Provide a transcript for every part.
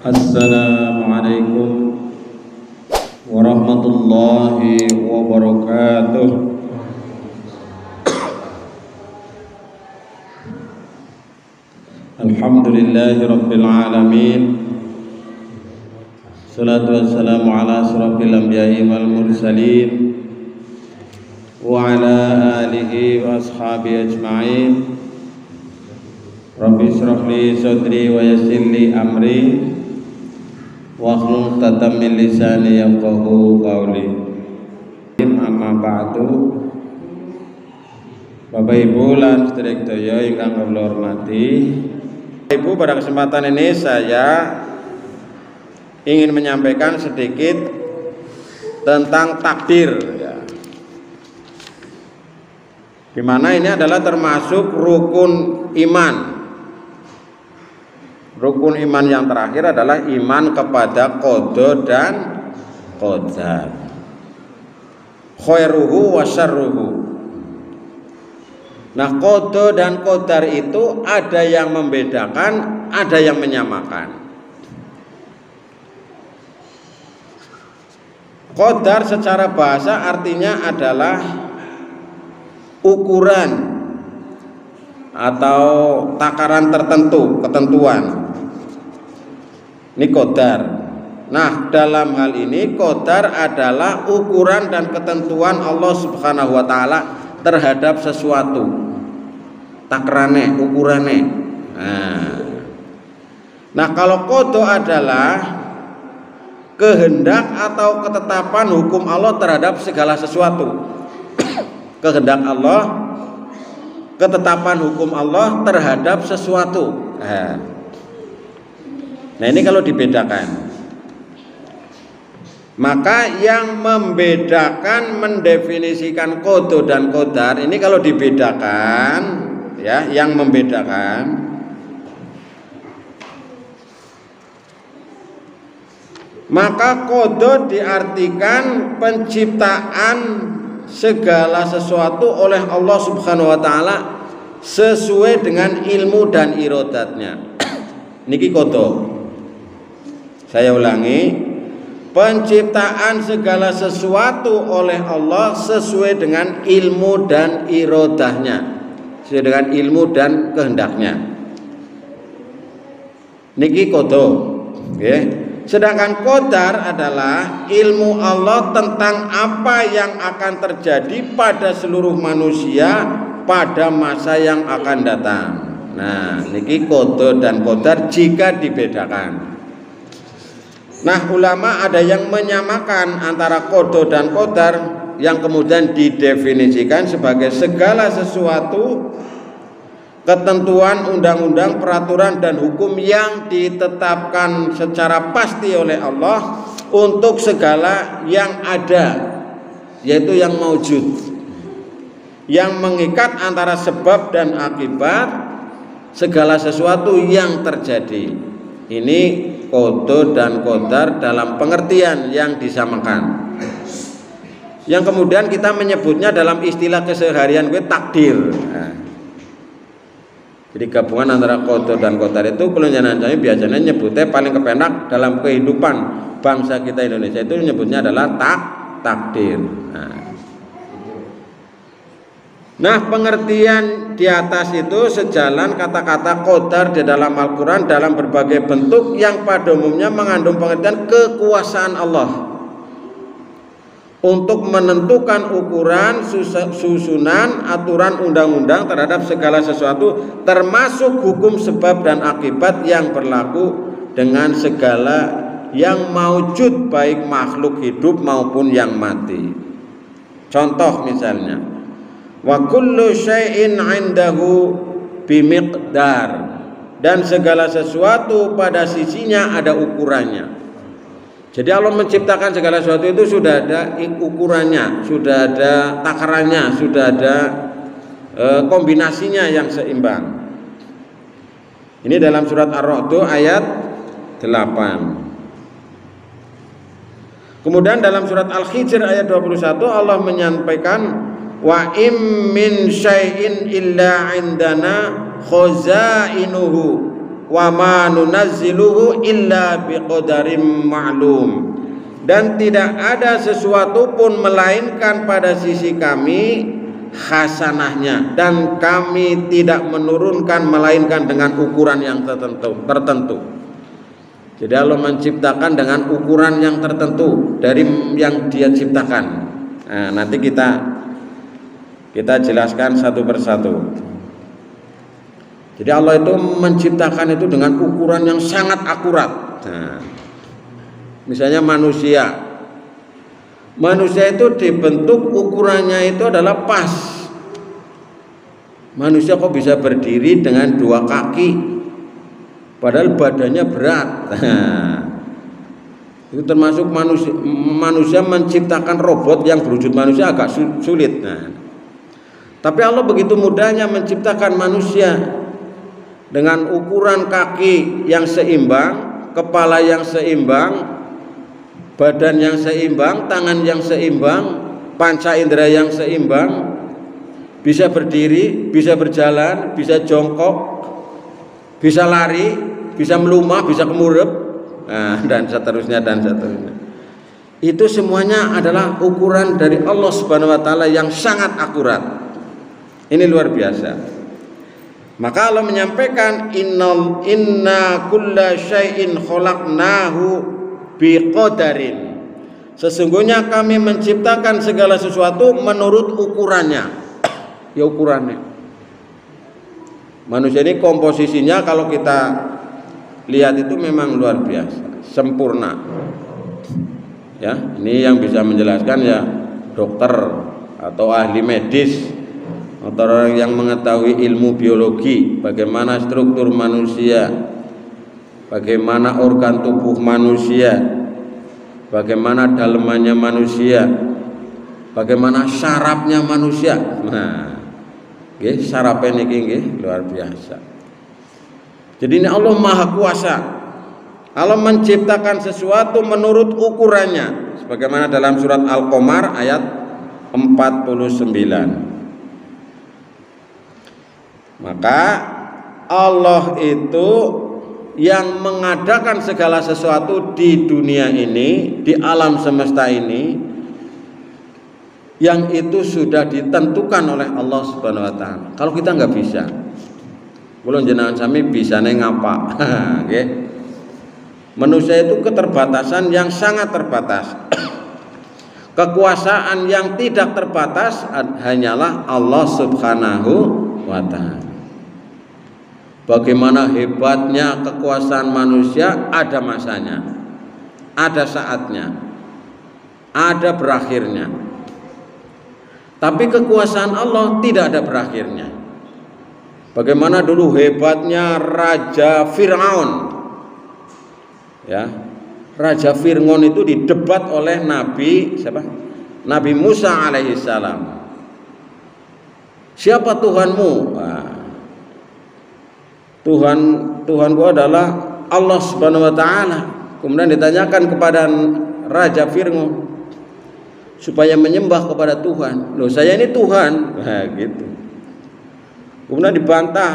Assalamualaikum warahmatullahi wabarakatuh. Alhamdulillahi rabbil alamin. Salatu wassalamu ala asrafil anbiya'i wal mursalin wa ala alihi wa ashabihi ajma'in. Rabbi shrah li sadri wa yassir li amri wahlul 'uqdatam min lisani yafqahu qawli. Amma ba'du. Bapak Ibu lan sedherek sedaya ingkang kula hormati, Ibu, pada kesempatan ini saya ingin menyampaikan sedikit tentang takdir, ya. Di mana ini adalah termasuk rukun iman. Rukun iman yang terakhir adalah iman kepada qada dan qadar, khairuhu wa syarruhu. Nah, qada dan qadar itu ada yang membedakan, ada yang menyamakan. Qadar secara bahasa artinya adalah ukuran atau takaran tertentu, ketentuan. Ini qadar. Nah, dalam hal ini qadar adalah ukuran dan ketentuan Allah Subhanahu wa taala terhadap sesuatu. Takrane, ukurane. Nah, kalau qada adalah kehendak atau ketetapan hukum Allah terhadap segala sesuatu. Kehendak Allah, ketetapan hukum Allah terhadap sesuatu. Nah, ini kalau dibedakan, maka yang membedakan, mendefinisikan qada dan qadar ini kalau dibedakan, ya, yang membedakan, maka qada diartikan penciptaan segala sesuatu oleh Allah Subhanahu wa taala sesuai dengan ilmu dan iradatnya. Niki qada. Saya ulangi, penciptaan segala sesuatu oleh Allah sesuai dengan ilmu dan iradahnya, sesuai dengan ilmu dan kehendaknya. Niki qada, nggih. Sedangkan qadar adalah ilmu Allah tentang apa yang akan terjadi pada seluruh manusia pada masa yang akan datang. Nah, niki qada dan qadar jika dibedakan. Nah, ulama ada yang menyamakan antara qada dan qadar yang kemudian didefinisikan sebagai segala sesuatu, ketentuan, undang-undang, peraturan dan hukum yang ditetapkan secara pasti oleh Allah untuk segala yang ada, yaitu yang maujud, yang mengikat antara sebab dan akibat segala sesuatu yang terjadi. Ini qada dan qadar dalam pengertian yang disamakan, yang kemudian kita menyebutnya dalam istilah keseharian takdir. Jadi gabungan antara qada dan qadar itu kalau biasanya nyebutnya paling kepenak dalam kehidupan bangsa kita Indonesia itu nyebutnya adalah takdir. Nah, pengertian di atas itu sejalan kata-kata qadar di dalam Al-Quran dalam berbagai bentuk yang pada umumnya mengandung pengertian kekuasaan Allah untuk menentukan ukuran, susunan, aturan, undang-undang terhadap segala sesuatu, termasuk hukum sebab dan akibat yang berlaku dengan segala yang maujud, baik makhluk hidup maupun yang mati. Contoh misalnya, wa kullu syai'in 'indahu bimiqdar, dan segala sesuatu pada sisinya ada ukurannya. Jadi Allah menciptakan segala sesuatu itu sudah ada ukurannya, sudah ada takarannya, sudah ada kombinasinya yang seimbang. Ini dalam surat Ar-Ra'd ayat 8. Kemudian dalam surat Al-Hijr ayat 21 Allah menyampaikan, wa im min syai'in illa indana khazainuhu wa ma nunazziluhu illa biqadarim ma'lum, dan tidak ada sesuatu pun melainkan pada sisi kami hasanahnya, dan kami tidak menurunkan melainkan dengan ukuran yang tertentu. Jadi Allah menciptakan dengan ukuran yang tertentu dari yang Dia ciptakan. Nah, nanti kita jelaskan satu persatu. Jadi Allah itu menciptakan itu dengan ukuran yang sangat akurat. Nah, misalnya manusia itu dibentuk ukurannya itu adalah pas. Manusia kok bisa berdiri dengan 2 kaki, padahal badannya berat. Nah, itu termasuk manusia menciptakan robot yang berwujud manusia agak sulit. Nah, tapi Allah begitu mudahnya menciptakan manusia dengan ukuran kaki yang seimbang, kepala yang seimbang, badan yang seimbang, tangan yang seimbang, panca indera yang seimbang, bisa berdiri, bisa berjalan, bisa jongkok, bisa lari, bisa melumah, bisa kemurep, nah, dan seterusnya. Itu semuanya adalah ukuran dari Allah Subhanahu wa taala yang sangat akurat. Ini luar biasa. Maka Allah menyampaikan inna kulla syai'in khalaqnahu biqadarin. Sesungguhnya kami menciptakan segala sesuatu menurut ukurannya. Ya ukurannya. Manusia ini komposisinya kalau kita lihat itu memang luar biasa, sempurna. Ya, ini yang bisa menjelaskan ya dokter atau ahli medis atau orang yang mengetahui ilmu biologi, bagaimana struktur manusia, bagaimana organ tubuh manusia, bagaimana dalemannya manusia, bagaimana sarafnya manusia. Nah, nggih sarafnya niki nggih luar biasa. Jadi ini Allah Maha Kuasa. Allah menciptakan sesuatu menurut ukurannya, sebagaimana dalam surat Al-Qamar ayat 49. Maka Allah itu yang mengadakan segala sesuatu di dunia ini, di alam semesta ini, yang itu sudah ditentukan oleh Allah Subhanahu wa taala. Kalau kita nggak bisa, kula jenengan sami bisane ngapa? Nggih. Manusia itu keterbatasan yang sangat terbatas. Kekuasaan yang tidak terbatas hanyalah Allah Subhanahu wa taala. Bagaimana hebatnya kekuasaan manusia, ada masanya, ada saatnya, ada berakhirnya. Tapi kekuasaan Allah tidak ada berakhirnya. Bagaimana dulu hebatnya Raja Fir'aun, ya, Raja Fir'aun itu didebat oleh Nabi siapa? Nabi Musa alaihissalam. Siapa Tuhanmu? Nah, Tuhanku adalah Allah Subhanahu wa taala. Kemudian ditanyakan kepada Raja Fir'aun supaya menyembah kepada Tuhan. Loh, saya ini Tuhan. Nah, gitu. Kemudian dibantah,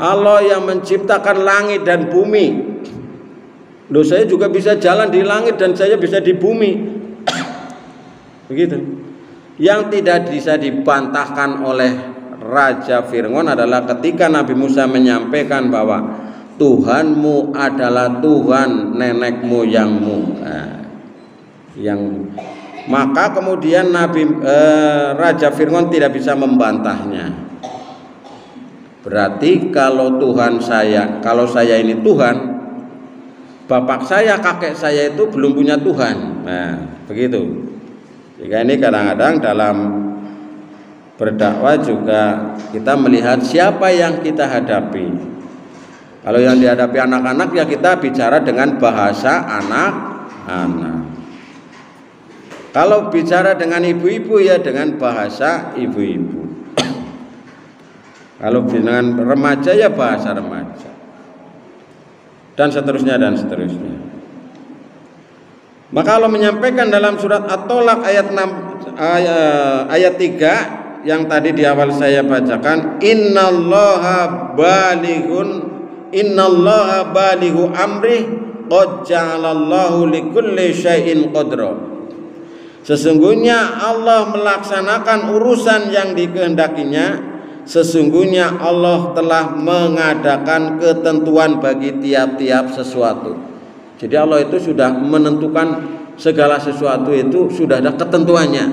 Allah yang menciptakan langit dan bumi. Loh, saya juga bisa jalan di langit dan saya bisa di bumi. Begitu. Yang tidak bisa dibantahkan oleh Raja Fir'aun adalah ketika Nabi Musa menyampaikan bahwa Tuhanmu adalah Tuhan nenek moyangmu. Nah, maka kemudian Raja Fir'aun tidak bisa membantahnya. Berarti kalau saya ini Tuhan, bapak saya, kakek saya itu belum punya Tuhan. Nah, begitu. Jika ini kadang-kadang dalam berdakwah juga kita melihat siapa yang kita hadapi. Kalau yang dihadapi anak-anak ya kita bicara dengan bahasa anak-anak. Kalau bicara dengan ibu-ibu ya dengan bahasa ibu-ibu. Kalau dengan remaja ya bahasa remaja. Dan seterusnya dan seterusnya. Maka Allah menyampaikan dalam surat At-Tolak ayat 3 yang tadi di awal saya bacakan, innallaha balighun innallaha balighu amri qad ja'alallahu likulli syai'in qadra. Sesungguhnya Allah melaksanakan urusan yang dikehendakinya. Sesungguhnya Allah telah mengadakan ketentuan bagi tiap-tiap sesuatu. Jadi Allah itu sudah menentukan segala sesuatu, itu sudah ada ketentuannya.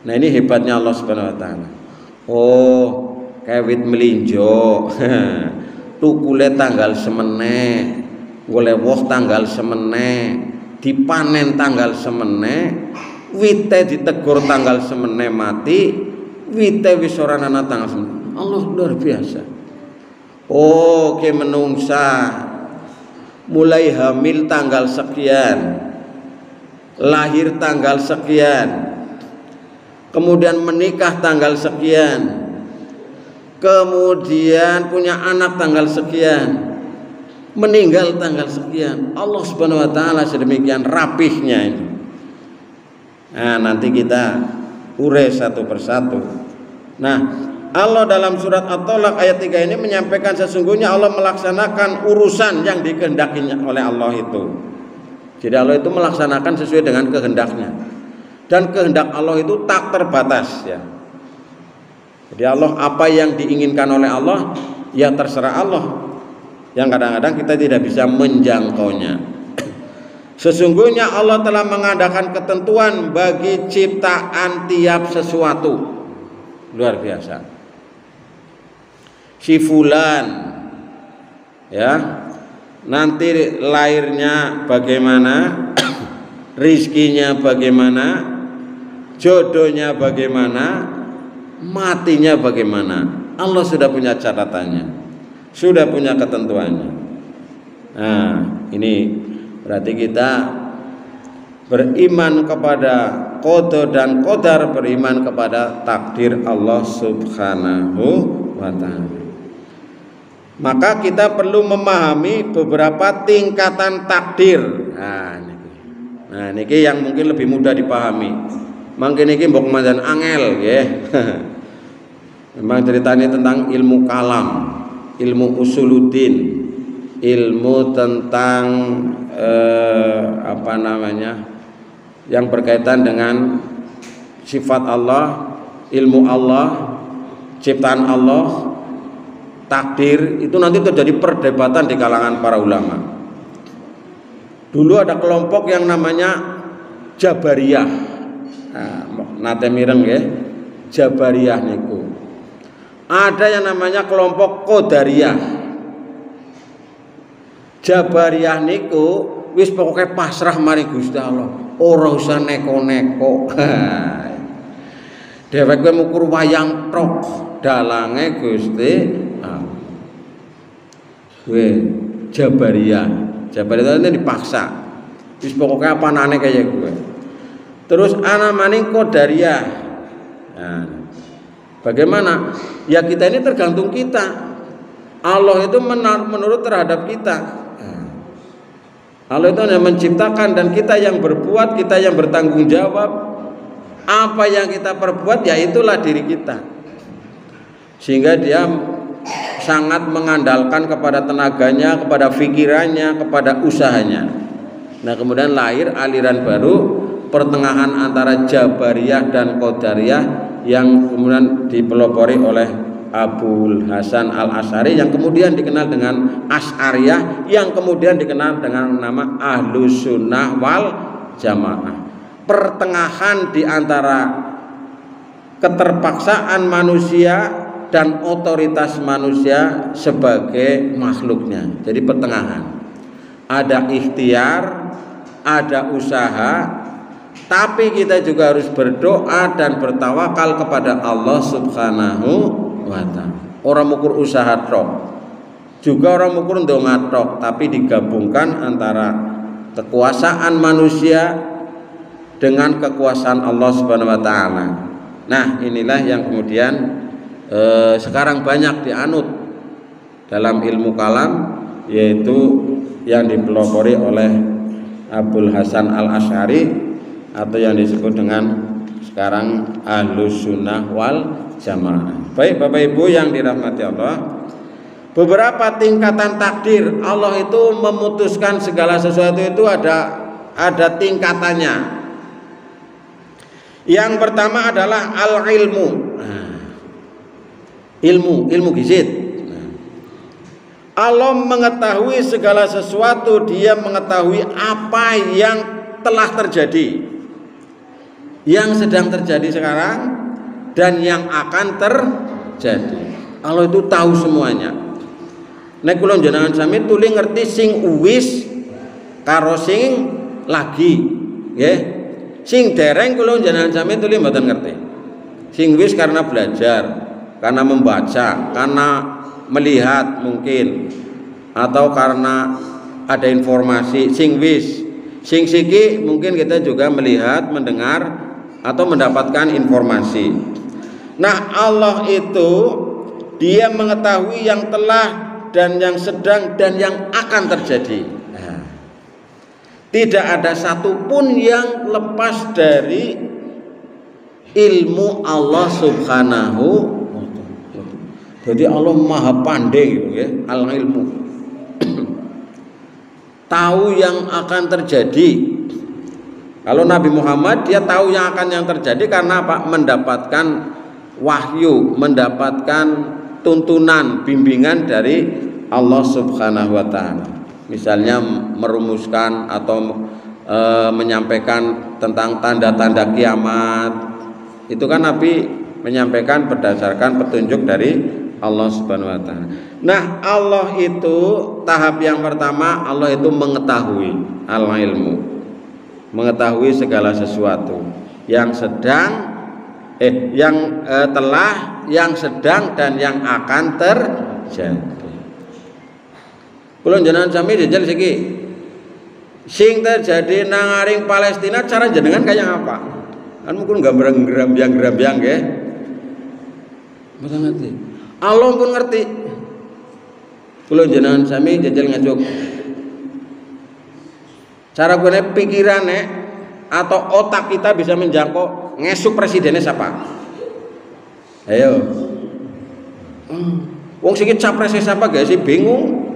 Nah, ini hebatnya Allah Subhanahu wa taala. Oh, kawit melinjo tukule tanggal semene, golek woh tanggal semene, dipanen tanggal semene, wite ditegur tanggal semene mati, wite wis ora ana tanggal semene. Allah luar biasa. Oh, ke menungsa mulai hamil tanggal sekian, lahir tanggal sekian, kemudian menikah tanggal sekian, kemudian punya anak tanggal sekian, meninggal tanggal sekian. Allah Subhanahu wa taala sedemikian rapihnya ini. Nah, nanti kita urai satu persatu. Nah, Allah dalam surat At-Tolak ayat 3 ini menyampaikan sesungguhnya Allah melaksanakan urusan yang dikehendakinya oleh Allah itu. Jadi Allah itu melaksanakan sesuai dengan kehendaknya. Dan kehendak Allah itu tak terbatas ya. Jadi Allah, apa yang diinginkan oleh Allah ya terserah Allah. Yang kadang-kadang kita tidak bisa menjangkaunya. Sesungguhnya Allah telah mengadakan ketentuan bagi ciptaan tiap sesuatu. Luar biasa. Si fulan ya, nanti lahirnya bagaimana, rizkinya bagaimana, jodohnya bagaimana, matinya bagaimana. Allah sudah punya catatannya, sudah punya ketentuannya. Nah, ini berarti kita beriman kepada qada dan qadar, beriman kepada takdir Allah Subhanahu wa taala. Maka kita perlu memahami beberapa tingkatan takdir. Nah, niki yang mungkin lebih mudah dipahami. Mangke niki mbok mandan angel nggih. Memang ceritanya tentang ilmu kalam, ilmu usuluddin, ilmu tentang yang berkaitan dengan sifat Allah, ilmu Allah, ciptaan Allah, takdir. Itu nanti terjadi perdebatan di kalangan para ulama. Dulu ada kelompok yang namanya Jabariyah. Nate mireng nggih, Jabariyah niku. Ada yang namanya kelompok Qadariyah. Jabariyah niku wis pokoke pasrah mari Gusti Allah, ora usah neko-neko. Dhewek kowe mukur wayang tok, dalange Gusti Allah. Kowe Jabariyah. Jabariyah itu dipaksa. Wis pokoke apanane kaya kowe. Terus ana maning Qadariyah. Nah, bagaimana? Ya kita ini tergantung kita. Allah itu menurut terhadap kita. Allah itu hanya menciptakan dan kita yang berbuat, kita yang bertanggung jawab. Apa yang kita perbuat ya itulah diri kita. Sehingga dia sangat mengandalkan kepada tenaganya, kepada pikirannya, kepada usahanya. Nah, kemudian lahir aliran baru, pertengahan antara Jabariyah dan Qadariyah yang kemudian dipelopori oleh Abul Hasan Al-Asy'ari yang kemudian dikenal dengan Asy'ariyah, yang kemudian dikenal dengan nama Ahlus Sunnah wal Jamaah. Pertengahan di antara keterpaksaan manusia dan otoritas manusia sebagai makhluknya. Jadi pertengahan. Ada ikhtiar, ada usaha, tapi kita juga harus berdoa dan bertawakal kepada Allah Subhanahu wa ta'ala. Orang ukur usaha tok, juga orang ukur ndonga tok, tapi digabungkan antara kekuasaan manusia dengan kekuasaan Allah Subhanahu wa ta'ala. Nah, inilah yang kemudian sekarang banyak dianut dalam ilmu kalam, yaitu yang dipelopori oleh Abul Hasan Al-Asy'ari atau yang disebut dengan sekarang Ahlus Sunnah wal Jamaah. Baik Bapak Ibu yang dirahmati Allah, beberapa tingkatan takdir. Allah itu memutuskan segala sesuatu itu ada tingkatannya. Yang pertama adalah al-ilmu. Ilmu gizit. Allah mengetahui segala sesuatu, dia mengetahui apa yang telah terjadi, yang sedang terjadi sekarang, dan yang akan terjadi. Allah itu tahu semuanya. Nek kula jenengan sami tuli ngerti sing uwis karo sing lagi, nggih. Sing dereng kula jenengan sami tuli mboten ngerti. Sing wis karena belajar, karena membaca, karena melihat mungkin, atau karena ada informasi. Sing wis, sing siki mungkin kita juga melihat, mendengar, atau mendapatkan informasi. Nah, Allah itu dia mengetahui yang telah dan yang sedang dan yang akan terjadi. Tidak ada satupun yang lepas dari ilmu Allah Subhanahu. Jadi Allah maha pandai gitu ya, al-ilmu. Tahu yang akan terjadi. Kalau Nabi Muhammad dia tahu yang akan yang terjadi karena apa? Mendapatkan wahyu, mendapatkan tuntunan, bimbingan dari Allah Subhanahu wa taala. Misalnya merumuskan atau menyampaikan tentang tanda-tanda kiamat. Itu kan Nabi menyampaikan berdasarkan petunjuk dari Allah Subhanahu wa taala. Nah, Allah itu tahap yang pertama, Allah itu mengetahui, al-ilmu. Mengetahui segala sesuatu yang sedang telah, yang sedang dan yang akan terjadi. Kula jenengan sami jajal siki. Sing terjadi nang aring Palestina cara jenengan kayak apa? Kan mungkin gambrang-gambyang nggih. Mboten ngerti. Allah pun ngerti. Kula jenengan sami jajal ngajuk. Cara gue pikirannya atau otak kita bisa menjangkau ngesuk presidennya siapa? Ayo. Wong siki capresnya siapa guys sih bingung.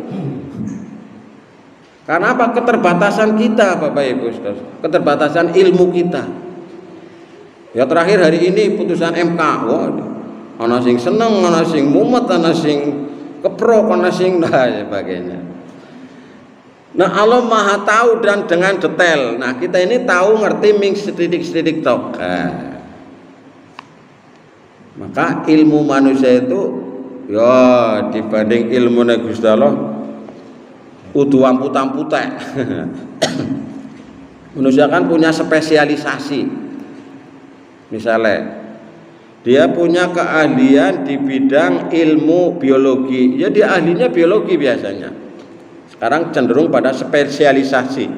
Karena apa? Keterbatasan kita Bapak Ibu Saudara. Keterbatasan ilmu kita. Ya terakhir hari ini putusan MK. Wah, ana sing seneng, ana sing mumet, ana sing keprok, ana sing sebagainya. Nah, Allah Maha tahu dan dengan detail. Nah, kita ini tahu ngerti ming sedidik-sedidik tok. Maka ilmu manusia itu ya dibanding ilmu Gusti Allah udu amput-amputek. Manusia kan punya spesialisasi. Misalnya dia punya keahlian di bidang ilmu biologi, ya dia ahlinya biologi biasanya. Sekarang cenderung pada spesialisasi.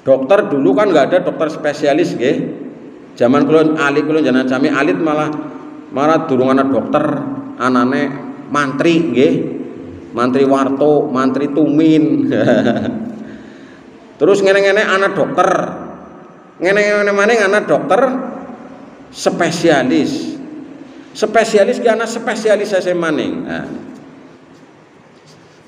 Dokter dulu kan nggak ada dokter spesialis, nggih. Zaman kulon alit kulon jangan sami alit malah durung ana dokter, anane mantri, nggih. Mantri warto, mantri tumin. Terus ngene-ngene ana dokter. Ngene-ngene maning ana dokter spesialis. Spesialis ki ana spesialisasi maning. Nah.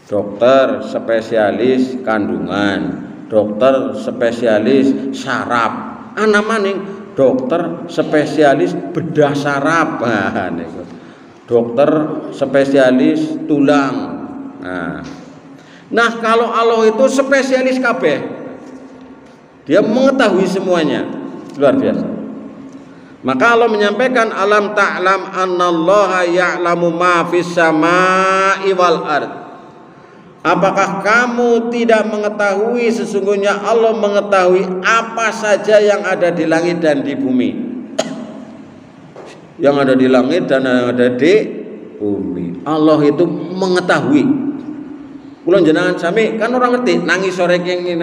Dokter spesialis kandungan, dokter spesialis saraf, ana maning dokter spesialis bedah saraf. Nah, niku. Dokter spesialis tulang. Nah, kalau Allah itu spesialis kabeh. Dia mengetahui semuanya. Luar biasa. Maka Allah menyampaikan alam ta'lam annallaha ya'lamu ma fis samaa'i wal ard. Apakah kamu tidak mengetahui sesungguhnya Allah mengetahui apa saja yang ada di langit dan di bumi. Yang ada di langit dan yang ada di bumi. Allah itu mengetahui. Kula jenengan sami kan orang ngerti nangisor iki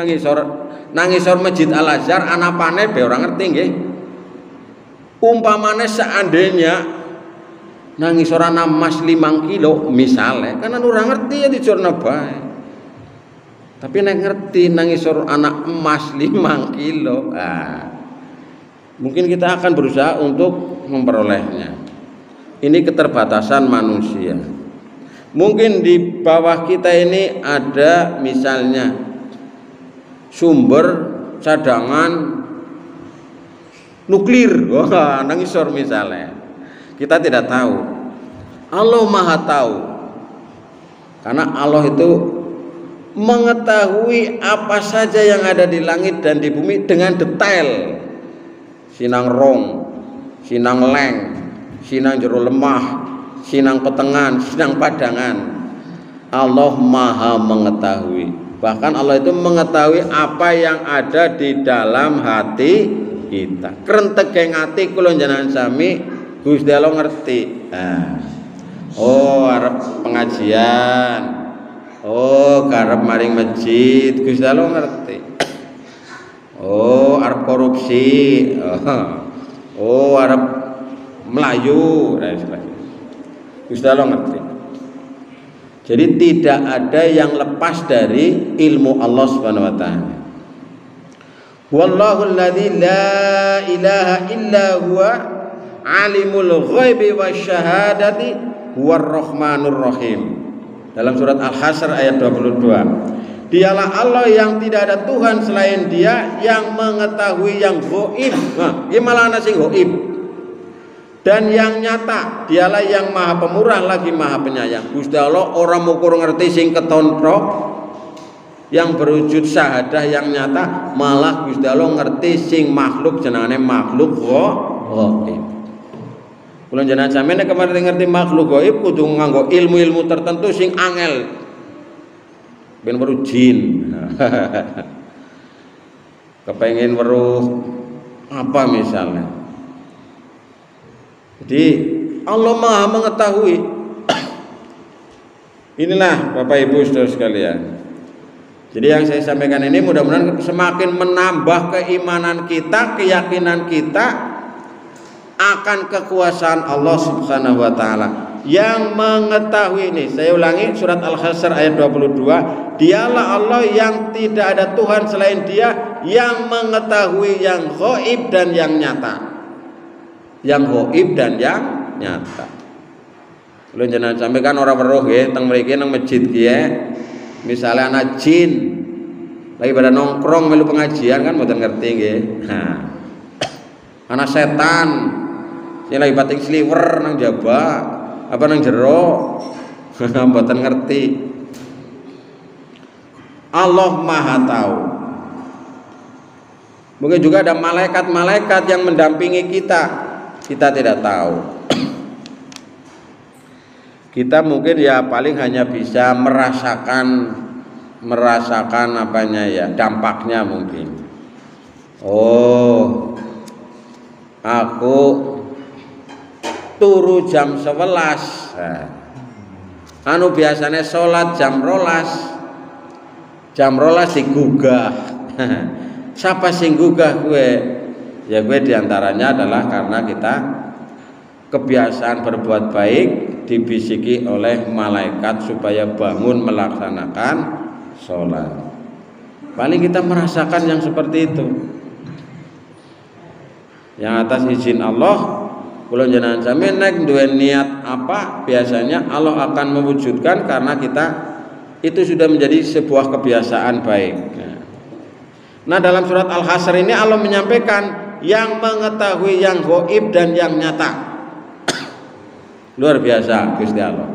nangisor Masjid Al Azhar anapane be orang ngerti nggih. Umpamane seandainya nangisor ana emas 5 kilo misale kan orang ngerti ya dicorna bae. Tapi nek ngerti nangisor anak emas 5 kilo, mungkin kita akan berusaha untuk memperolehnya. Ini keterbatasan manusia. Mungkin di bawah kita ini ada misalnya sumber cadangan nuklir, wah nangisor misalnya, kita tidak tahu. Allah Maha tahu, karena Allah itu mengetahui apa saja yang ada di langit dan di bumi dengan detail. Sinang rong, sinang leng, sinang jero lemah, sinang petengan, sinang padangan. Allah Maha mengetahui. Bahkan Allah itu mengetahui apa yang ada di dalam hati kita. Krentegeng ati kula njenengan sami Gusti Allah ngerti. Oh, arep pengajian. Oh, karep maring masjid, Gusti Allah ngerti. Oh, arep korupsi. Oh, arep melayu dan sebagainya. Gusti Allah ngerti. Jadi tidak ada yang lepas dari ilmu Allah Subhanahu wa taala. Wallahu alladzi la ilaha illa huwa alimul ghaibi wasyahadati huwar rahmanur rahim. Dalam surat Al-Hasyr ayat 22. Dialah Allah yang tidak ada Tuhan selain Dia, yang mengetahui yang gaib. Nah, ini malah ana sing gaib. Dan yang nyata, Dialah yang Maha Pemurah lagi Maha Penyayang. Gusti Allah orang mukur ngerti sing ketontrok, yang berwujud syahadah yang nyata, malah Gusti Allah ngerti sing makhluk jenengane makhluk gaib. Kula jenengan sampeyan nek kemarin ngerti makhluk gaib kudu nganggo ilmu-ilmu tertentu sing angel. Ben weruh jin. Kepengen weruh apa misalnya. Jadi Allah Maha mengetahui. Inilah Bapak Ibu Saudara sekalian. Jadi yang saya sampaikan ini mudah-mudahan semakin menambah keimanan kita, keyakinan kita akan kekuasaan Allah Subhanahu wa taala yang mengetahui ini. Saya ulangi surat Al-Hasyr ayat 22. Dialah Allah yang tidak ada Tuhan selain Dia, yang mengetahui yang gaib dan yang nyata. Yang gaib dan yang nyata. Lho jenengan sampaikan ora weruh nggih teng mriki nang masjid ki ya. Misalnya anak jin lagi pada nongkrong melu pengajian kan mboten ngerti nggih. Nah. Anak setan sing lagi bating sliwer nang jaba apa nang jero mboten ngerti. Allah Maha tahu. Mungkin juga ada malaikat-malaikat yang mendampingi kita tidak tahu. Kita mungkin ya paling hanya bisa merasakan apanya ya, dampaknya mungkin. Oh, aku turu jam 11. Anu biasanya sholat jam 12. Jam 12 digugah. Siapa sing gugah gue? Ya gue diantaranya adalah karena kita kebiasaan berbuat baik dibisiki oleh malaikat supaya bangun melaksanakan sholat. Paling kita merasakan yang seperti itu. Yang atas izin Allah, kula jenengan sami nek duwe niat apa, biasanya Allah akan mewujudkan karena kita itu sudah menjadi sebuah kebiasaan baik. Nah, dalam surat Al-Hasyr ini Allah menyampaikan yang mengetahui yang gaib dan yang nyata. Luar biasa Gusti Allah.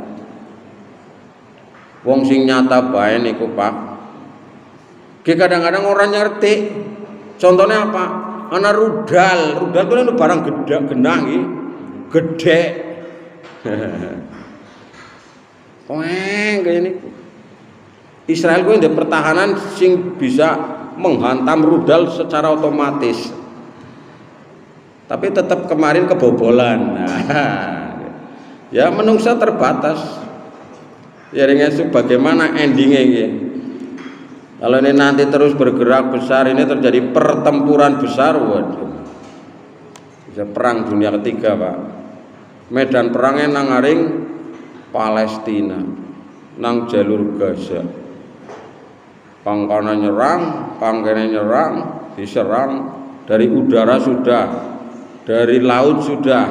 Wong sing nyata bae niku Pak. Kadang-kadang orang ngerti. Contohnya apa? Ana rudal itu barang gede genah iki. Gede. Weng kayak ini. Israel kuwi ndek pertahanan sing bisa menghantam rudal secara otomatis. Tapi tetap kemarin kebobolan. Ya menungsa terbatas. Ya dengan bagaimana endingnya ini? Kalau ini nanti terus bergerak besar, ini terjadi pertempuran besar, waduh. Bisa perang dunia ketiga Pak. Medan perangnya nang aring Palestina, nang jalur Gaza. Pangkana nyerang, pangkene nyerang, diserang dari udara sudah, dari laut sudah,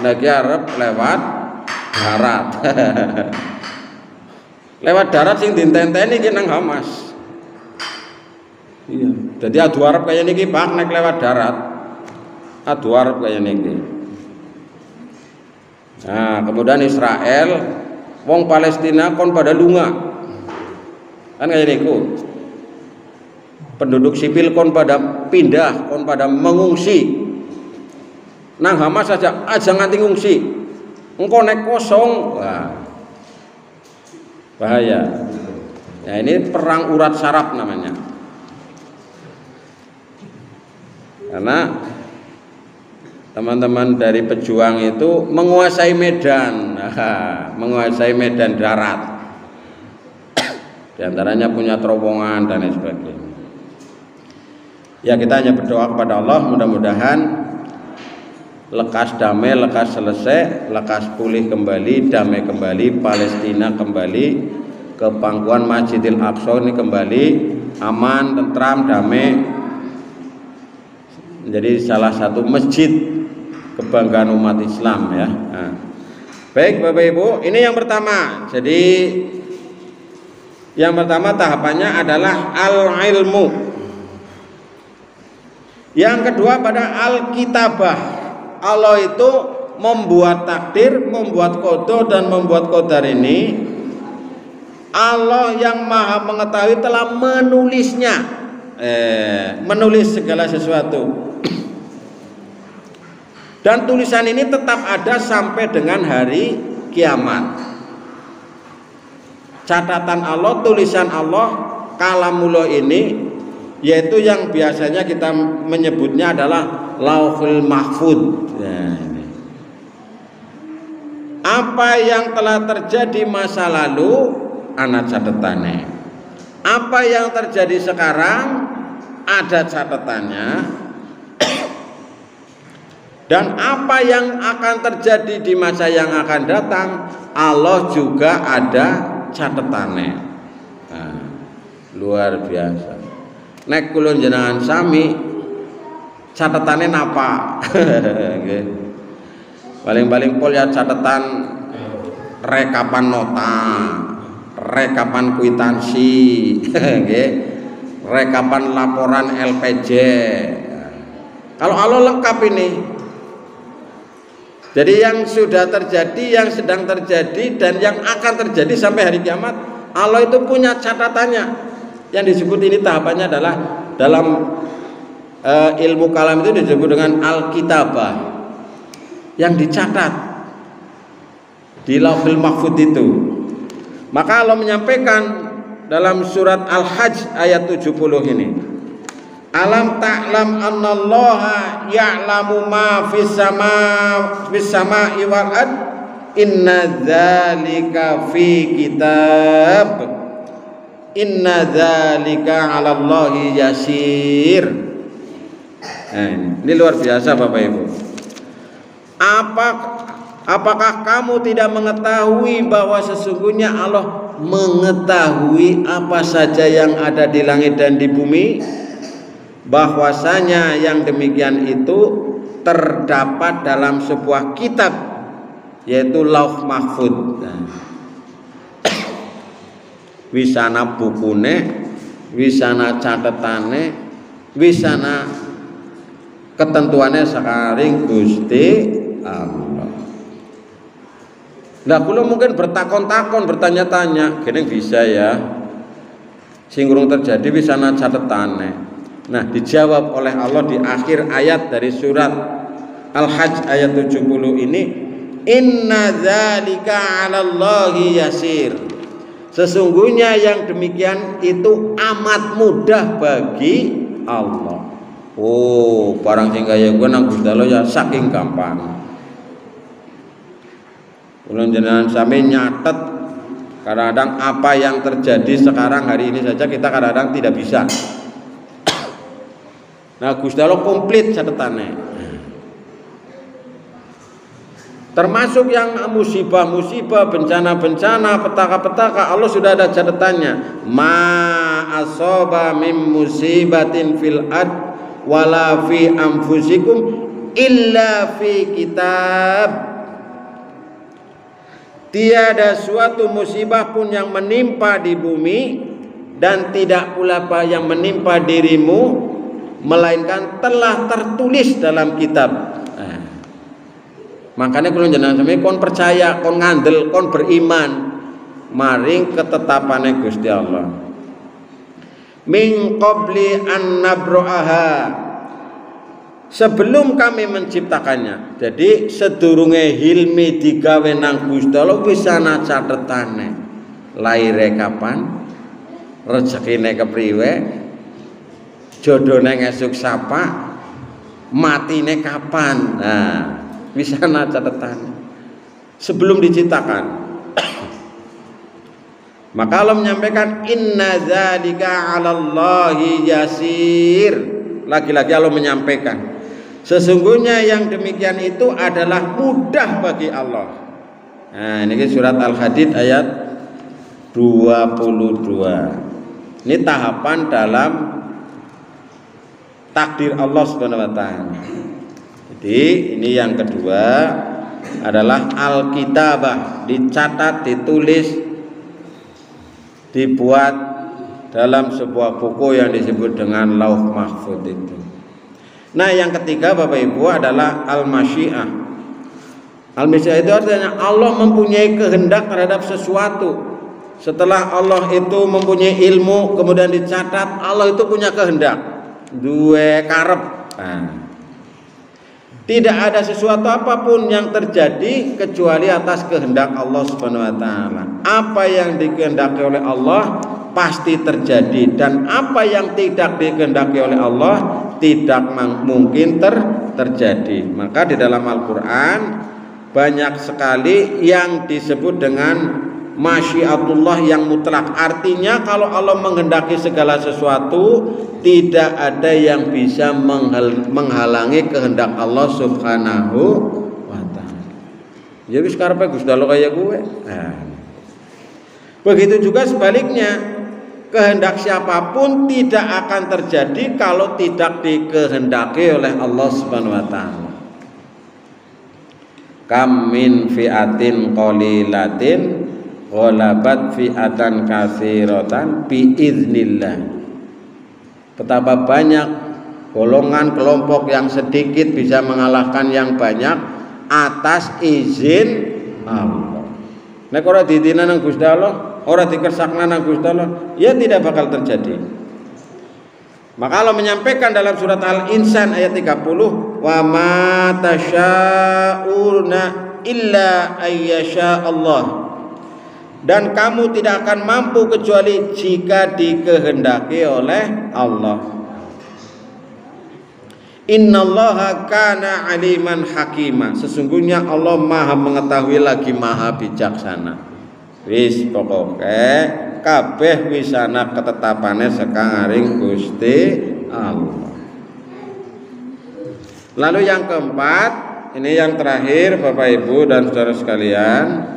lagi Arab lewat darat. Lewat darat sing ditenteni ki nang Hamas. Iya, jadi adu Arab kayak niki Pak nek lewat darat. Adu Arab kayak niki. Nah, kemudian Israel, wong Palestina kon pada lunga. Kan kayak niku. Penduduk sipil kon pada pindah, kon pada mengungsi. Nang Hamas saja aja nganti ngungsi. Engko nek kosong, wah. Bahaya. Ya ini perang urat saraf namanya. Karena teman-teman dari pejuang itu menguasai medan, menguasai medan darat. Di antaranya punya terowongan dan lain sebagainya. Ya kita hanya berdoa kepada Allah mudah-mudahan lekas damai, lekas selesai, lekas pulih kembali, damai kembali, Palestina kembali ke pangkuan Masjidil Aqsa ini kembali aman, tentram, damai. Menjadi salah satu masjid kebanggaan umat Islam ya. Nah. Baik Bapak Ibu, ini yang pertama. Jadi yang pertama tahapannya adalah al-ilmu. Yang kedua pada al-kitabah. Allah itu membuat takdir, membuat qada dan membuat qadar ini. Allah yang Maha mengetahui telah menulisnya. Menulis segala sesuatu. Dan tulisan ini tetap ada sampai dengan hari kiamat. Catatan Allah, tulisan Allah, kalamullah ini, yaitu yang biasanya kita menyebutnya adalah Lauhul Mahfud. Ya, ini. Apa yang telah terjadi masa lalu, ana catatannya. Apa yang terjadi sekarang, ada catatannya. Dan apa yang akan terjadi di masa yang akan datang, Allah juga ada catatannya. Nah, luar biasa. Nek kula jenengan sami catatannya napa? Paling-paling pol ya catatan rekapan nota, rekapan kwitansi, rekapan laporan LPJ. Kalau Allah lengkap ini. Jadi yang sudah terjadi, yang sedang terjadi, dan yang akan terjadi sampai hari kiamat, Allah itu punya catatannya. Yang disebut ini tahapannya adalah dalam ilmu kalam itu disebut dengan al-kitabah, yang dicatat di Lauhul Mahfud itu. Maka Allah menyampaikan dalam surat Al-Hajj ayat 70 ini. Alam ta'lam annallaha ya'lamu ma fis sama'i wal ard inna dzalika fi kitab inna dzalika 'ala Allahi yasir. Ini luar biasa Bapak Ibu. Apakah kamu tidak mengetahui bahwa sesungguhnya Allah mengetahui apa saja yang ada di langit dan di bumi? Bahwasanya yang demikian itu terdapat dalam sebuah kitab, yaitu Lauh Mahfud. Wisana bukune, wisana catetane, wisana ketentuannya sakaring Gusti Allah. Nah, kula mungkin bertakon-takon, bertanya-tanya, gini bisa ya, singgung terjadi wisana catetane. Nah, dijawab oleh Allah di akhir ayat dari surat Al-Hajj ayat 70 ini, inna dzalika 'alallahi yasir. Sesungguhnya yang demikian itu amat mudah bagi Allah. Oh, barang sing kaya gue nang Gusti Allah ya saking gampang. Ulun jenengan sami nyatet kadang-kadang apa yang terjadi sekarang hari ini saja kita kadang-kadang tidak bisa. Nah, Gusti Allah komplit catatannya. Termasuk yang musibah-musibah, bencana-bencana, petaka-petaka, Allah sudah ada catatannya. Ma asaba mim musibatin fil ard wala fi anfusikum illa fi kitab. tiada suatu musibah pun yang menimpa di bumi dan tidak pula yang menimpa dirimu melainkan telah tertulis dalam kitab. Makanya kalau jenengan sampe kon percaya, kon ngandel, kon beriman maring ketetapane Gusti Allah. Min qabli an nabra'aha, sebelum kami menciptakannya. Jadi sedurunge hilmi digawe nang Gusti Allah wis ana catetane. Laire kapan? Rezekine kepriwe? Jodone ngesuk sapa? Matine kapan? Nah, wis ana catetane. Sebelum diciptakan. Maka Allah menyampaikan inna dzalika 'alallahi yasir. Lagi-lagi Allah menyampaikan sesungguhnya yang demikian itu adalah mudah bagi Allah. Nah, ini surat Al-Hadid ayat 22. Ini tahapan dalam takdir Allah Subhanahu wa taala. Jadi ini yang kedua adalah Al-Kitabah, dicatat, ditulis, dibuat dalam sebuah buku yang disebut dengan Lauh Mahfuz itu. Nah, yang ketiga Bapak Ibu adalah Al-Masyiah. Al-Masyiah itu artinya Allah mempunyai kehendak terhadap sesuatu. Setelah Allah itu mempunyai ilmu, kemudian dicatat, Allah itu punya kehendak, duwe karep. Nah, tidak ada sesuatu apapun yang terjadi kecuali atas kehendak Allah Subhanahu wa taala. Apa yang dikehendaki oleh Allah pasti terjadi, dan apa yang tidak dikehendaki oleh Allah tidak mungkin terjadi. Maka di dalam Al-Qur'an banyak sekali yang disebut dengan masyiatullah yang mutlak. Artinya kalau Allah menghendaki segala sesuatu, tidak ada yang bisa menghalangi kehendak Allah Subhanahu wa taala. Ya wis karepe Gusti Allah kaya gue. Nah, begitu juga sebaliknya, kehendak siapapun tidak akan terjadi kalau tidak dikehendaki oleh Allah Subhanahu wa taala. Kam min fi'atin qalilatin ghalabat fi'atan katsiratan biiznillah. Betapa banyak golongan kelompok yang sedikit bisa mengalahkan yang banyak atas izin Allah. Nek ora didina nang Gusti Allah, ora dikersakna nang Gusti Allah, ya tidak bakal terjadi. Maka Allah menyampaikan dalam surat Al-Insan ayat 30, wa ma tasya'una illa ayyasha Allah. Dan kamu tidak akan mampu kecuali jika dikehendaki oleh Allah. Innallaha kana aliman hakima. Sesungguhnya Allah Maha mengetahui lagi Maha bijaksana. Wis pokoke kabeh wis ana ketetapane sakaring Gusti Allah. Lalu yang keempat, ini yang terakhir Bapak Ibu dan saudara sekalian,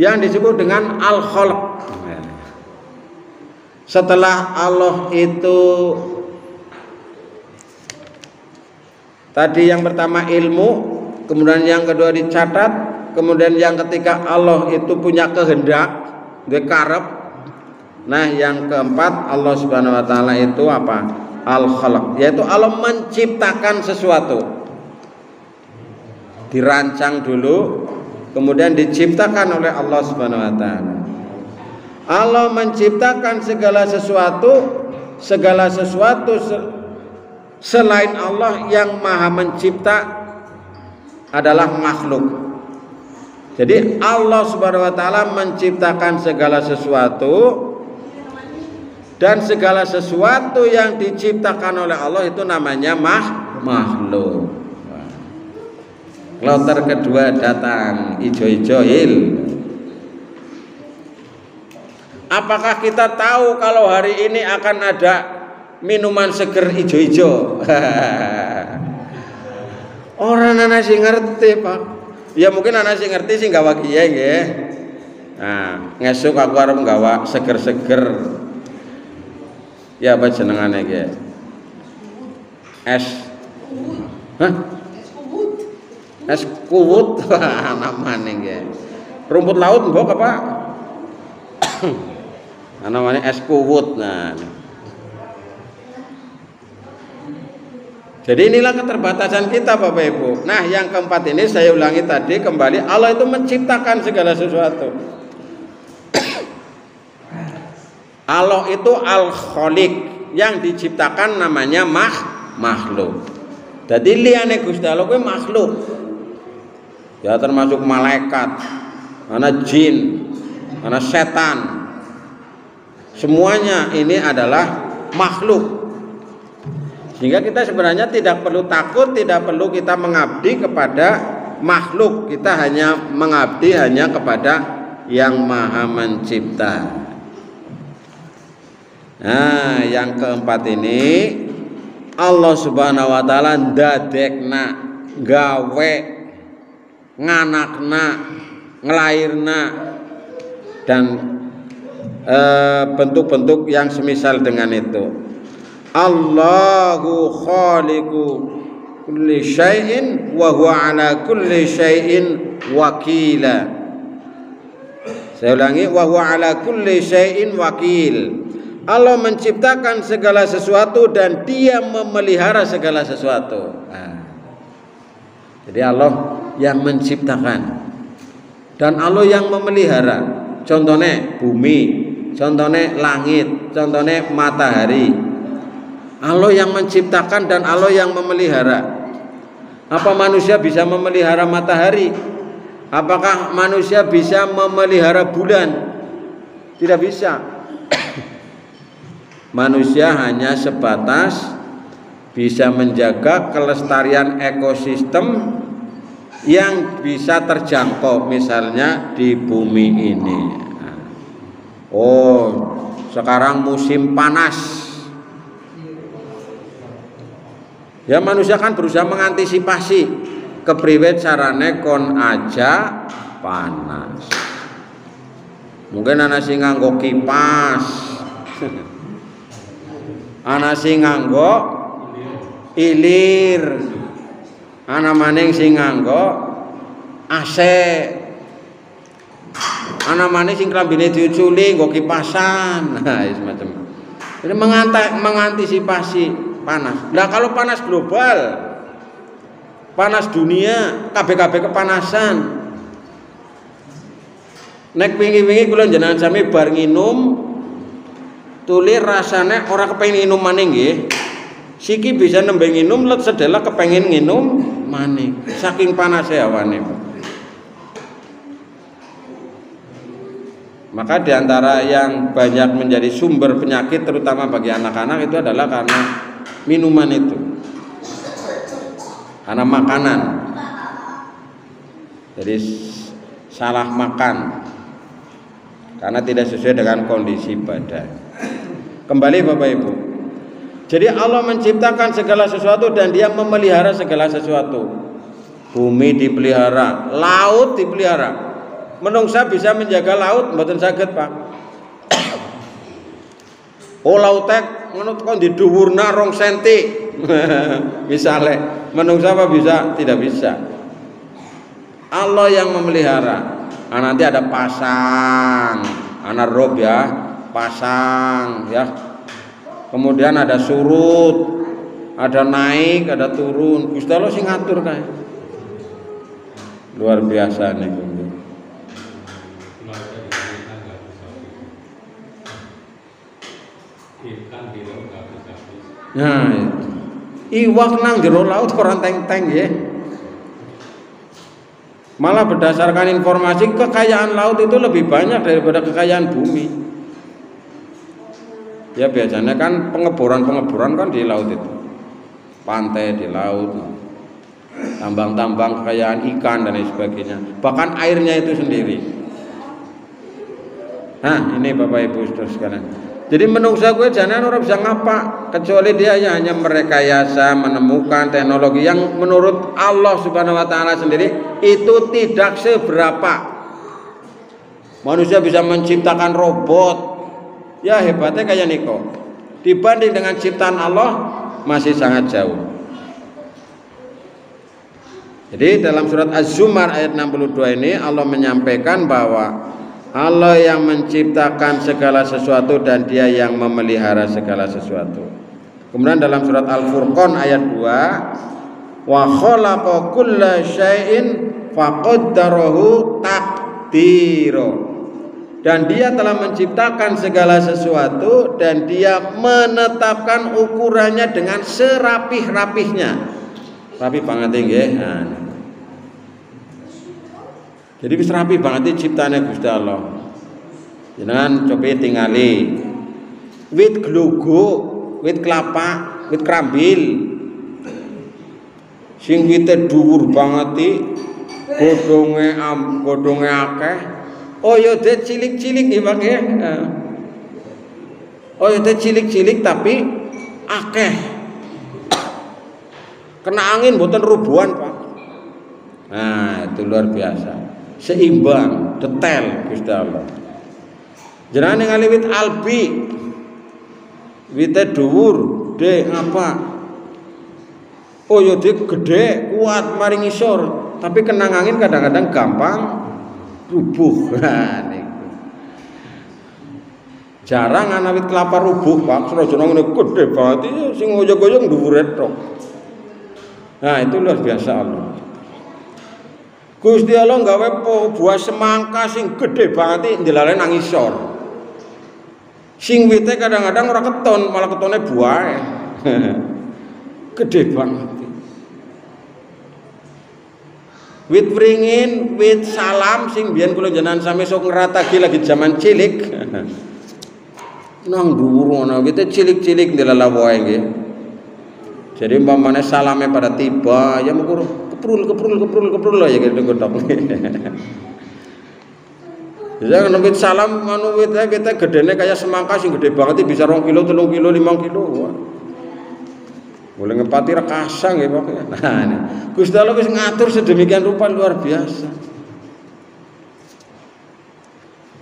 yang disebut dengan al-khalq. Setelah Allah itu tadi yang pertama ilmu, kemudian yang kedua dicatat, kemudian yang ketiga Allah itu punya kehendak, dia karep. Nah, yang keempat Allah Subhanahu wa taala itu apa? Al-khalq, yaitu Allah menciptakan sesuatu. Dirancang dulu, kemudian diciptakan oleh Allah Subhanahu wa taala. Allah menciptakan segala sesuatu selain Allah yang Maha mencipta adalah makhluk. Jadi Allah Subhanahu wa taala menciptakan segala sesuatu, dan segala sesuatu yang diciptakan oleh Allah itu namanya makhluk. Kloter kedua datang, ijo-ijo hil. Apakah kita tahu kalau hari ini akan ada minuman seger ijo-ijo? Orang anak sih ngerti, Pak. Ya mungkin anak sih ngerti sih gawa kiye nggih. Nah, ngesuk aku arep gawa seger-seger. Ya apa jenengane nggih? Es. Hah? Es kuwut namanya nggih. Rumput laut mbok apa? Namanya es kuwut. Nah. Jadi inilah keterbatasan kita Bapak Ibu. Nah, yang keempat ini saya ulangi tadi kembali, Allah itu menciptakan segala sesuatu. Allah itu Al-Khaliq, yang diciptakan namanya makhluk. Jadi liyane Gusti Allah kuwi makhluk. Ya termasuk malaikat, ana jin, ana setan. Semuanya ini adalah makhluk. Sehingga kita sebenarnya tidak perlu takut, tidak perlu kita mengabdi kepada makhluk. Kita hanya mengabdi hanya kepada yang Maha Mencipta. Nah, yang keempat ini Allah Subhanahu wa taala ndadekna, gawe, nganakna, nglairna dan bentuk-bentuk yang semisal dengan itu. Allahu khaliqu kulli syai'in wa huwa ala kulli syai'in wakila. Saya ulangi, wa huwa ala kulli syai'in wakil. Allah menciptakan segala sesuatu dan Dia memelihara segala sesuatu. Nah, jadi Allah yang menciptakan dan Allah yang memelihara. Contohnya bumi, contohnya langit, contohnya matahari. Allah yang menciptakan dan Allah yang memelihara. Apa manusia bisa memelihara matahari? Apakah manusia bisa memelihara bulan? Tidak bisa. Manusia hanya sebatas bisa menjaga kelestarian ekosistem yang bisa terjangkau, misalnya di bumi ini. Oh, sekarang musim panas. Ya manusia kan berusaha mengantisipasi kepriwe carane kon aja panas. Mungkin ana sing nganggo kipas. Ana sing nganggo ilir. Ana maning sing nganggo AC. Ana maning sing klambine diuculi nggo kipasan. Nah, semacam. Jadi mengantisipasi panas. Nah kalau panas global, panas dunia, kabeh-kabeh kepanasan. Nek wingi-wingi kula jenengan sami bar nginum, tuli rasane ora kepengin nginum maning nggih. Siki bisa nembe nginum, let sedela kepengin nginum maning. Saking panasnya awane. Maka diantara yang banyak menjadi sumber penyakit terutama bagi anak-anak itu adalah karena minuman itu, karena makanan. Jadi salah makan karena tidak sesuai dengan kondisi badan. Kembali Bapak Ibu, jadi Allah menciptakan segala sesuatu dan Dia memelihara segala sesuatu. Bumi dipelihara, laut dipelihara. Menungsa bisa menjaga laut, mboten saged Pak. Oh lautek ngono kok di dhuwurna 2 cm. Misale menungsa apa bisa? Tidak bisa. Allah yang memelihara. Nah, nanti ada pasang, anaerob ya, pasang ya. Kemudian ada surut, ada naik, ada turun. Gusti Allah sing ngatur kae. Luar biasa nih. Nah, iwak nang jero laut ora teng-teng ya. Malah berdasarkan informasi kekayaan laut itu lebih banyak daripada kekayaan bumi. Ya biasanya kan pengeboran kan di laut itu. Pantai di laut. Tambang-tambang kekayaan ikan dan lain sebagainya. Bahkan airnya itu sendiri. Nah, ini Bapak Ibu Saudara sekalian. Jadi menungsa gue jangan orang bisa ngapa kecuali dia hanya merekayasa menemukan teknologi yang menurut Allah Subhanahu wa taala sendiri itu tidak seberapa. Manusia bisa menciptakan robot. Ya hebatnya kayak Niko. Dibanding dengan ciptaan Allah masih sangat jauh. Jadi dalam surat Az-Zumar ayat 62 ini Allah menyampaikan bahwa Allah yang menciptakan segala sesuatu dan Dia yang memelihara segala sesuatu. Kemudian dalam surat Al-Furqan ayat 2, wa khalaqa kulla syai'in faqaddarahu taqdira. Dan Dia telah menciptakan segala sesuatu dan Dia menetapkan ukurannya dengan serapih-rapihnya. Rapi banget nggih. Jadi wis rapi banget ciptane Gusti Allah. Jenengan coba tingali wit glogo, wit kelapa, wit krambil. Sing wite dhuwur banget godhonge akeh. Oh ya de cilik-cilik nggih Pak nggih. Oh ya de cilik-cilik tapi akeh. Kena angin mboten rubuhan, Pak. Nah, itu luar biasa. Seimbang, detail Gusti Allah. Jenengan ningali wit albi. Wite dhuwur, de apa? Oh ya de gede, kuat mari ngisor, tapi kena angin kadang-kadang gampang rubuh. Nah, niku. Jarang ana wit kelapa rubuh, Pak. Senajan ngene gede banget sing ngoyo-ngoyo dhuwure tok. Nah itu luar biasa Allah. Gusti Allah gawe buah semangka sing gede banget ndelale nang isor. Sing wite kadang-kadang ora keton, malah ketone buahe. Gede banget. Wit wringin, wit salam sing biyen kula jenengan sami sok ngratagi lagi zaman cilik. Nang dhuwur ana wite cilik-cilik ndelala wae nggih. Jadi umpamane salame pada tiba ya mukur keprul ya gitu godhok. Ya kan wit salam anu wit gedene kaya semangka sing gede banget bisa 2 kilo, 3 kilo, 5 kilo. Wah. Boleh ngepati rekasa nggih Pak. Nah, ini Gusti Allah wis ngatur sedemikian rupa luar biasa.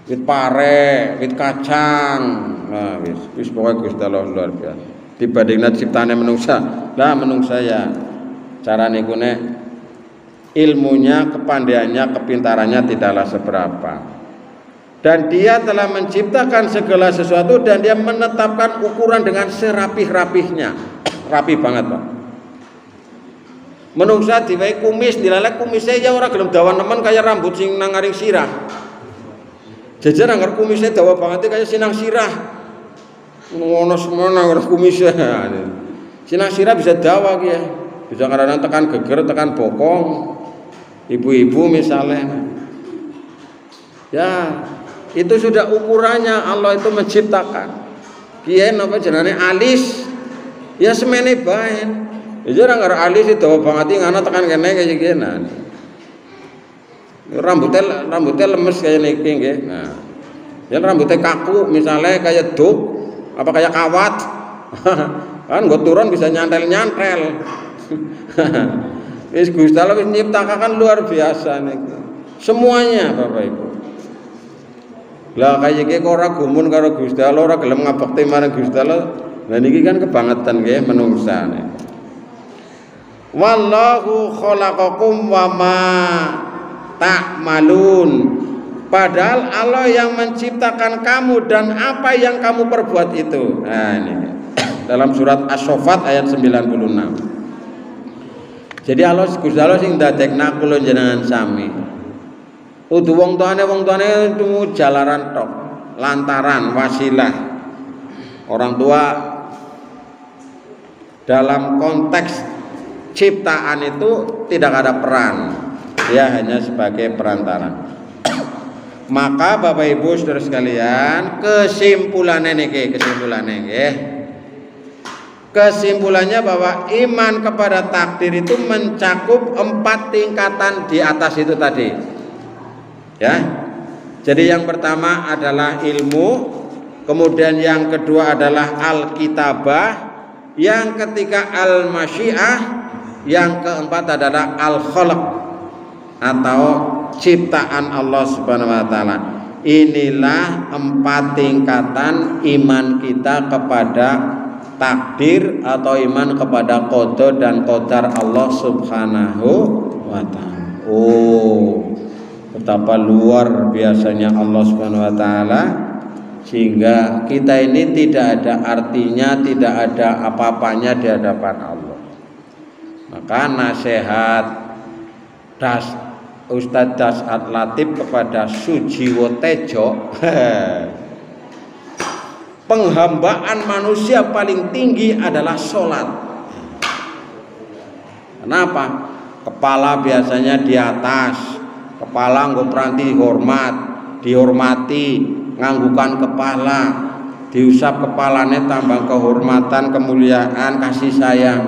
Wit pare, wit kacang. Nah, wis pokoke Gusti Allah luar biasa. Dibandingna ciptane menungsa. Lah menungsa ya carane ku nek ilmunya, kepandaiannya, kepintarannya tidaklah seberapa. Dan Dia telah menciptakan segala sesuatu dan Dia menetapkan ukuran dengan serapih-rapihnya. Rapi banget, Pak. Menungsa diwehi kumis, dilalek kumisnya ya ora gelem dawa nemen kaya rambut sing nang ngaring sirah. Jajar anggar kumisnya dawa banget kaya sinang sirah. Ngono semana ora kumisnya. Sinang sirah bisa dawa ki ya. Bisa kadang tekan geger, tekan bokong. Ibu-ibu misalnya. Ya, itu sudah ukurannya Allah itu menciptakan. Kiye napa jenenge alis? Ya semene bae. Ya ora ngar alis itu dawa banget ngana tekan kene kaya kene. Rambutnya lemes kaya niki nggih. Nah. Ya rambutnya kaku misalnya kayak duk apa kayak kawat. Kan nggo turun bisa nyantel-nyantel. Wis Gusti Allah wis nyiptakan luar biasa niku. Semuanya Bapak Ibu. Lah kaya iki kok ora gumun karo Gusti Allah, ora gelem ngabekti marang Gusti Allah. Lah niki kan kebangetan nggih menungsa niku. Wallahu khalaqakum wa ma ta'malun. Padahal Allah yang menciptakan kamu dan apa yang kamu perbuat itu. Nah ini dalam surat As-Saffat ayat 96. Jadi Allah Gusti Allah sing ndadekna kula jenengan sami. Udu wong tuane itu jalaran tok, lantaran wasilah. Orang tua dalam konteks ciptaan itu tidak ada peran. Dia hanya sebagai perantara. Maka Bapak Ibu Saudara sekalian, kesimpulannya kesimpulannya bahwa iman kepada takdir itu mencakup 4 tingkatan di atas itu tadi. Ya. Jadi yang pertama adalah ilmu, kemudian yang kedua adalah al-kitabah, yang ketiga al-masyiah, yang keempat adalah al-khalq atau ciptaan Allah Subhanahu wa taala. Inilah 4 tingkatan iman kita kepada takdir atau iman kepada qada dan qadar Allah Subhanahu wa ta'ala. Oh, betapa luar biasanya Allah Subhanahu wa taala, sehingga kita ini tidak ada artinya, tidak ada apa-apanya di hadapan Allah. Maka nasihat Ustadz Dasat Latif kepada Sujiwo Tejo, penghambaan manusia paling tinggi adalah sholat. Kenapa? Kepala biasanya di atas, kepala nggo pranti dihormati, nganggukan kepala, diusap kepalanya tambah kehormatan, kemuliaan, kasih sayang.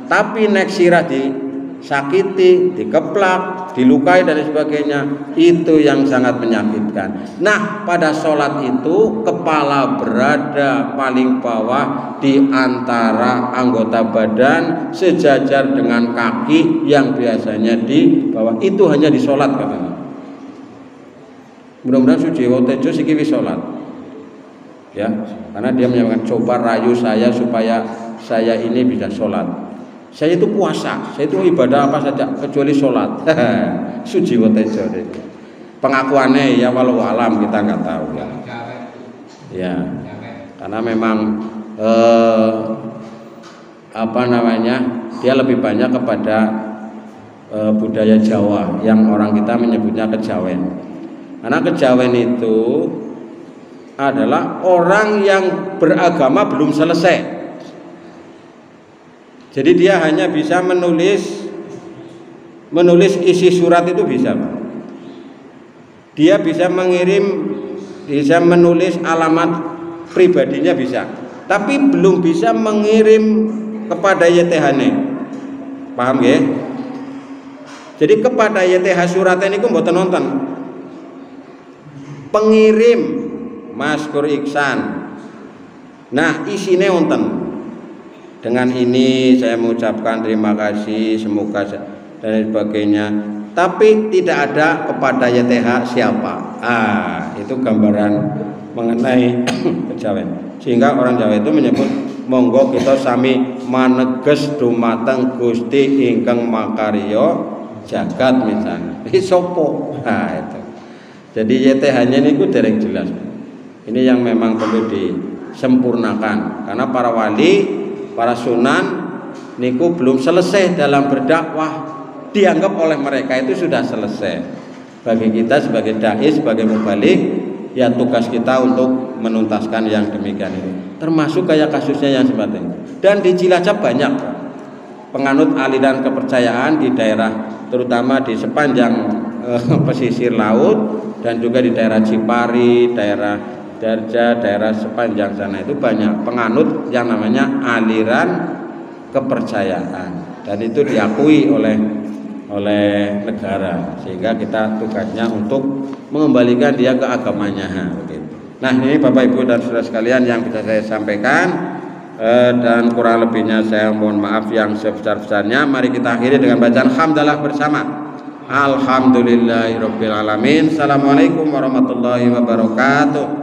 Tapi nek sirah disakiti, dikeplak, dilukai dan sebagainya, itu yang sangat menyakitkan. Nah, pada sholat itu kepala berada paling bawah di antara anggota badan, sejajar dengan kaki yang biasanya di bawah. Itu hanya di sholat katanya. Mudah-mudahan Sujiwo Tejo sikiwi sholat, ya, karena dia menyampaikan, coba rayu saya supaya saya ini bisa sholat. Saya itu puasa, saya itu ibadah apa saja kecuali sholat. Sujiwo Tejo itu pengakuannya, ya walau alam kita nggak tahu ya. Ya, karena memang dia lebih banyak kepada budaya Jawa yang orang kita menyebutnya kejawen. Karena kejawen itu adalah orang yang beragama belum selesai. Jadi dia hanya bisa menulis isi surat itu bisa. Dia bisa menulis alamat pribadinya bisa. Tapi belum bisa mengirim kepada YTH-ne. Paham ya? Jadi kepada YTH surat ini ku mboten nonton. Pengirim Mas Kur Iksan. Nah, isine wonten. Dengan ini saya mengucapkan terima kasih, semoga dan sebagainya. Tapi tidak ada kepada YTH siapa. Itu gambaran mengenai kejawen. Sehingga orang Jawa itu menyebut monggo kita sami maneges dumateng Gusti ingkang makarya jagat misalnya. Sopo. Itu. Jadi YTH-nya ini dereng jelas. Ini yang memang perlu disempurnakan, karena para wali, para sunan niku belum selesai dalam berdakwah, dianggap oleh mereka itu sudah selesai. Bagi kita sebagai dai, sebagai mubalik, ya tugas kita untuk menuntaskan yang demikian ini. Termasuk kayak kasusnya yang seperti ini. Dan di Cilacap banyak penganut aliran kepercayaan di daerah, terutama di sepanjang pesisir laut, dan juga di daerah Cipari, daerah Darja, daerah sepanjang sana itu banyak penganut yang namanya aliran kepercayaan, dan itu diakui oleh negara, sehingga kita tugasnya untuk mengembalikan dia ke agamanya. Nah, ini Bapak Ibu dan saudara sekalian yang bisa saya sampaikan, dan kurang lebihnya saya mohon maaf yang sebesar-besarnya. Mari kita akhiri dengan bacaan hamdalah bersama. Alhamdulillahirabbil alamin. Assalamualaikum warahmatullahi wabarakatuh.